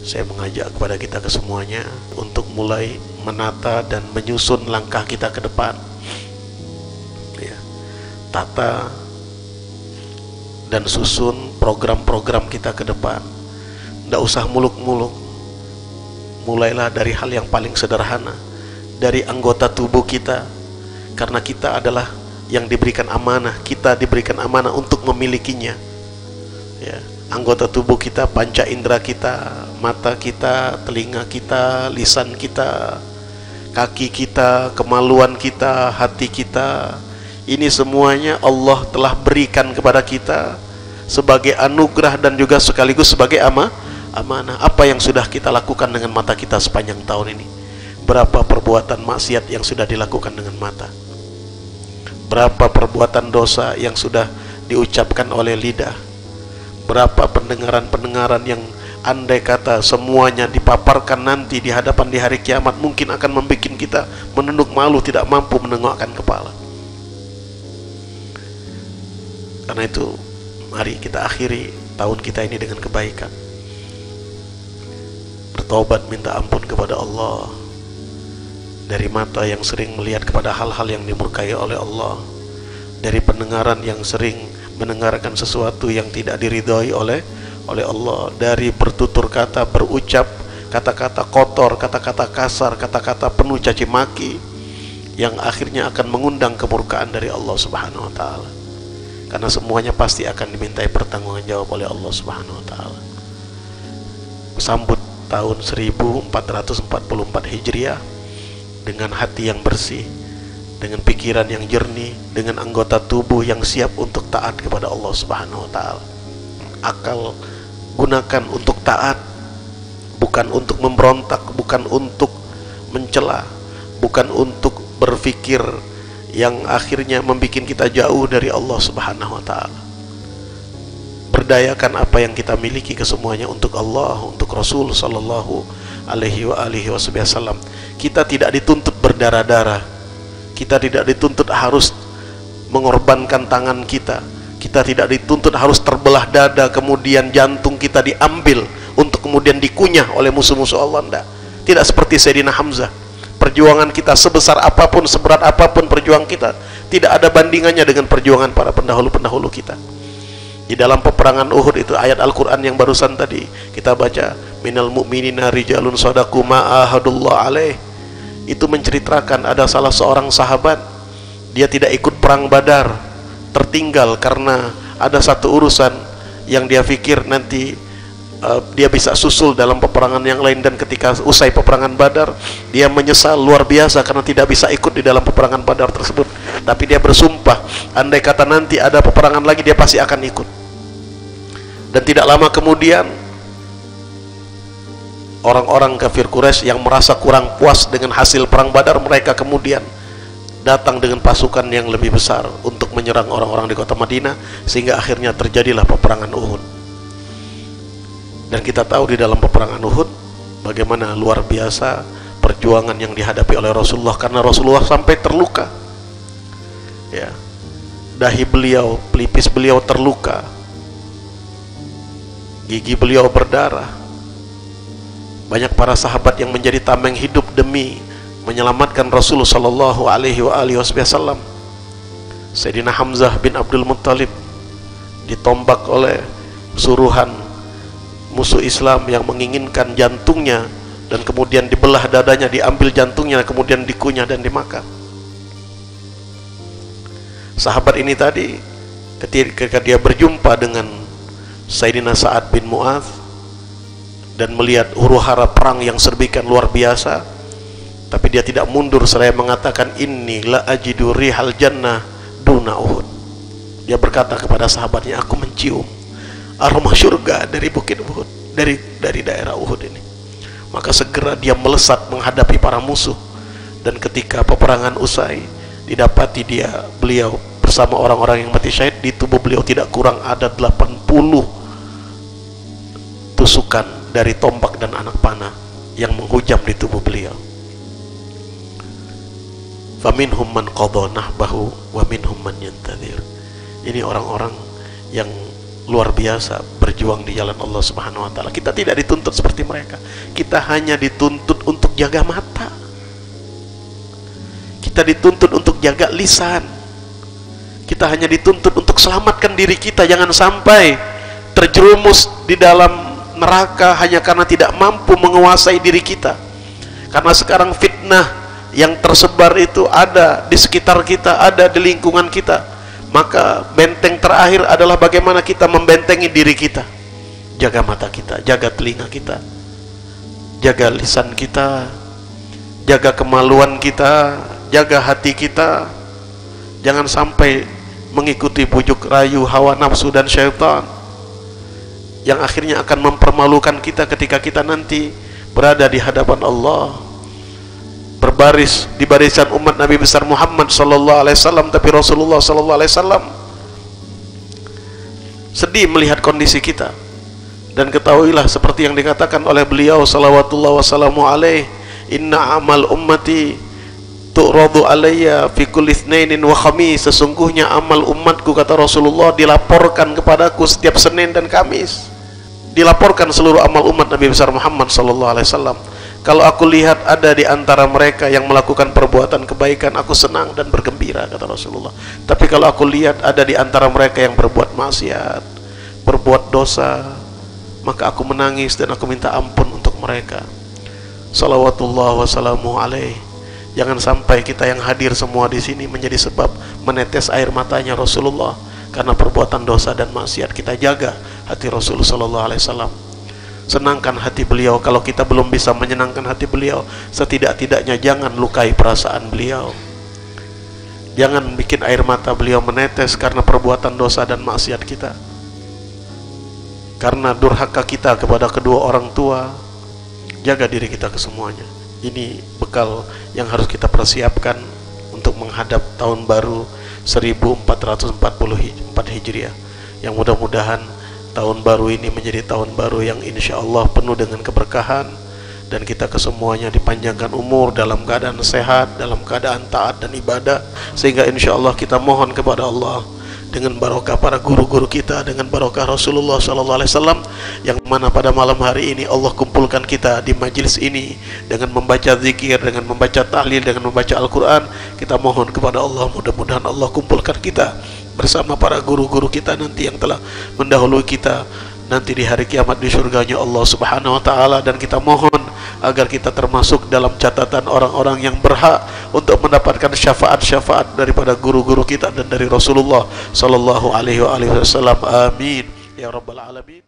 Saya mengajak kepada kita kesemuanya untuk mulai menata dan menyusun langkah kita ke depan, ya. Tata dan susun program-program kita ke depan. Tidak usah muluk-muluk. Mulailah dari hal yang paling sederhana, dari anggota tubuh kita, karena kita adalah yang diberikan amanah. Kita diberikan amanah untuk memilikinya, ya. Anggota tubuh kita, panca indera kita, mata kita, telinga kita, lisan kita, kaki kita, kemaluan kita, hati kita. Ini semuanya Allah telah berikan kepada kita sebagai anugerah dan juga sekaligus sebagai amanah. Apa yang sudah kita lakukan dengan mata kita sepanjang tahun ini? Berapa perbuatan maksiat yang sudah dilakukan dengan mata? Berapa perbuatan dosa yang sudah diucapkan oleh lidah? Berapa pendengaran-pendengaran yang andai kata semuanya dipaparkan nanti di hadapan di hari kiamat, mungkin akan membuat kita menunduk malu, tidak mampu menengokkan kepala. Karena itu, mari kita akhiri tahun kita ini dengan kebaikan. Bertobat, minta ampun kepada Allah dari mata yang sering melihat kepada hal-hal yang dimurkai oleh Allah, dari pendengaran yang sering mendengarkan sesuatu yang tidak diridhoi oleh Allah, dari bertutur kata, berucap kata-kata kotor, kata-kata kasar, kata-kata penuh caci maki yang akhirnya akan mengundang kemurkaan dari Allah Subhanahu wa taala. Karena semuanya pasti akan dimintai pertanggunganjawab oleh Allah Subhanahu wa taala. Sambut tahun 1444 Hijriah dengan hati yang bersih, dengan pikiran yang jernih, dengan anggota tubuh yang siap untuk taat kepada Allah Subhanahu wa taala. Akal gunakan untuk taat, bukan untuk memberontak, bukan untuk mencela, bukan untuk berpikir yang akhirnya membuat kita jauh dari Allah Subhanahu wa taala. Berdayakan apa yang kita miliki kesemuanya untuk Allah, untuk Rasul sallallahu alaihi wasallam. Kita tidak dituntut berdarah-darah. Kita tidak dituntut harus mengorbankan tangan kita. Kita tidak dituntut harus terbelah dada, kemudian jantung kita diambil untuk kemudian dikunyah oleh musuh-musuh Allah. Tidak seperti Sayyidina Hamzah. Perjuangan kita sebesar apapun, seberat apapun perjuangan kita, tidak ada bandingannya dengan perjuangan para pendahulu-pendahulu kita. Di dalam peperangan Uhud itu, ayat Al-Quran yang barusan tadi kita baca, minal mu'minina rijalun shadaku ma'ahadullah alaih, itu menceritakan ada salah seorang sahabat, dia tidak ikut perang Badar, tertinggal karena ada satu urusan yang dia pikir nanti dia bisa susul dalam peperangan yang lain, dan ketika usai peperangan Badar dia menyesal luar biasa karena tidak bisa ikut di dalam peperangan Badar tersebut. Tapi dia bersumpah, andai kata nanti ada peperangan lagi dia pasti akan ikut. Dan tidak lama kemudian orang-orang kafir Quraisy yang merasa kurang puas dengan hasil perang Badar, mereka kemudian datang dengan pasukan yang lebih besar untuk menyerang orang-orang di kota Madinah, sehingga akhirnya terjadilah peperangan Uhud. Dan kita tahu di dalam peperangan Uhud bagaimana luar biasa perjuangan yang dihadapi oleh Rasulullah, karena Rasulullah sampai terluka, ya, dahi beliau, pelipis beliau terluka, gigi beliau berdarah. Banyak para sahabat yang menjadi tameng hidup demi menyelamatkan Rasulullah sallallahu alaihi wasallam. Sayyidina Hamzah bin Abdul Muttalib ditombak oleh suruhan musuh Islam yang menginginkan jantungnya, dan kemudian dibelah dadanya, diambil jantungnya, kemudian dikunyah dan dimakan. Sahabat ini tadi ketika dia berjumpa dengan Sayyidina Sa'ad bin Mu'adz dan melihat huru-hara perang yang sedemikian luar biasa, tapi dia tidak mundur seraya mengatakan, inni la ajidu rihal jannah duna Uhud. Dia berkata kepada sahabatnya, aku mencium aroma surga dari bukit Uhud, dari daerah Uhud ini. Maka segera dia melesat menghadapi para musuh, dan ketika peperangan usai, didapati beliau bersama orang-orang yang mati syahid. Di tubuh beliau tidak kurang ada 80 tusukan dari tombak dan anak panah yang menghujam di tubuh beliau. Faminhum man qadha nahbahu wa minhum man yantadhir. Ini orang-orang yang luar biasa berjuang di jalan Allah Subhanahu wa taala. Kita tidak dituntut seperti mereka. Kita hanya dituntut untuk jaga mata. Kita dituntut untuk jaga lisan. Kita hanya dituntut untuk selamatkan diri kita, jangan sampai terjerumus di dalam neraka hanya karena tidak mampu menguasai diri kita. Karena sekarang fitnah yang tersebar itu ada di sekitar kita, ada di lingkungan kita. Maka benteng terakhir adalah bagaimana kita membentengi diri kita. Jaga mata kita, jaga telinga kita, jaga lisan kita, jaga kemaluan kita, jaga hati kita. Jangan sampai mengikuti bujuk rayu hawa nafsu dan syaitan yang akhirnya akan mempermalukan kita ketika kita nanti berada di hadapan Allah, berbaris di barisan umat Nabi besar Muhammad sallallahu alaihi wasallam. Tapi Rasulullah sallallahu alaihi wasallam sedih melihat kondisi kita, dan ketahuilah seperti yang dikatakan oleh beliau salawatullah wassalamu alaihi, inna amal ummati tu'radu alayya fi kulli itsnainin wa khamis. Sesungguhnya amal umatku, kata Rasulullah, dilaporkan kepadaku setiap Senin dan Kamis. Dilaporkan seluruh amal umat Nabi besar Muhammad sallallahu alaihi wasallam. Kalau aku lihat ada di antara mereka yang melakukan perbuatan kebaikan, aku senang dan bergembira, kata Rasulullah. Tapi kalau aku lihat ada di antara mereka yang berbuat maksiat, berbuat dosa, maka aku menangis dan aku minta ampun untuk mereka. Salawatullah wassalamu alaihi. Jangan sampai kita yang hadir semua di sini menjadi sebab menetes air matanya Rasulullah karena perbuatan dosa dan maksiat. Kita jaga hati Rasulullah sallallahu alaihi wasallam. Senangkan hati beliau. Kalau kita belum bisa menyenangkan hati beliau, setidak-tidaknya jangan lukai perasaan beliau. Jangan bikin air mata beliau menetes karena perbuatan dosa dan maksiat kita, karena durhaka kita kepada kedua orang tua. Jaga diri kita kesemuanya. Ini bekal yang harus kita persiapkan untuk menghadap tahun baru 1444 Hijriah, yang mudah-mudahan tahun baru ini menjadi tahun baru yang insya Allah penuh dengan keberkahan, dan kita kesemuanya dipanjangkan umur dalam keadaan sehat, dalam keadaan taat dan ibadah, sehingga insya Allah kita mohon kepada Allah dengan barokah para guru-guru kita, dengan barokah Rasulullah SAW, yang mana pada malam hari ini Allah kumpulkan kita di majelis ini dengan membaca zikir, dengan membaca tahlil, dengan membaca Al-Quran. Kita mohon kepada Allah, mudah-mudahan Allah kumpulkan kita bersama para guru-guru kita nanti yang telah mendahului kita nanti di hari kiamat di surganya Allah Subhanahu wa taala. Dan kita mohon agar kita termasuk dalam catatan orang-orang yang berhak untuk mendapatkan syafaat-syafaat daripada guru-guru kita dan dari Rasulullah sallallahu alaihi wasallam. Amin ya rabbal alamin.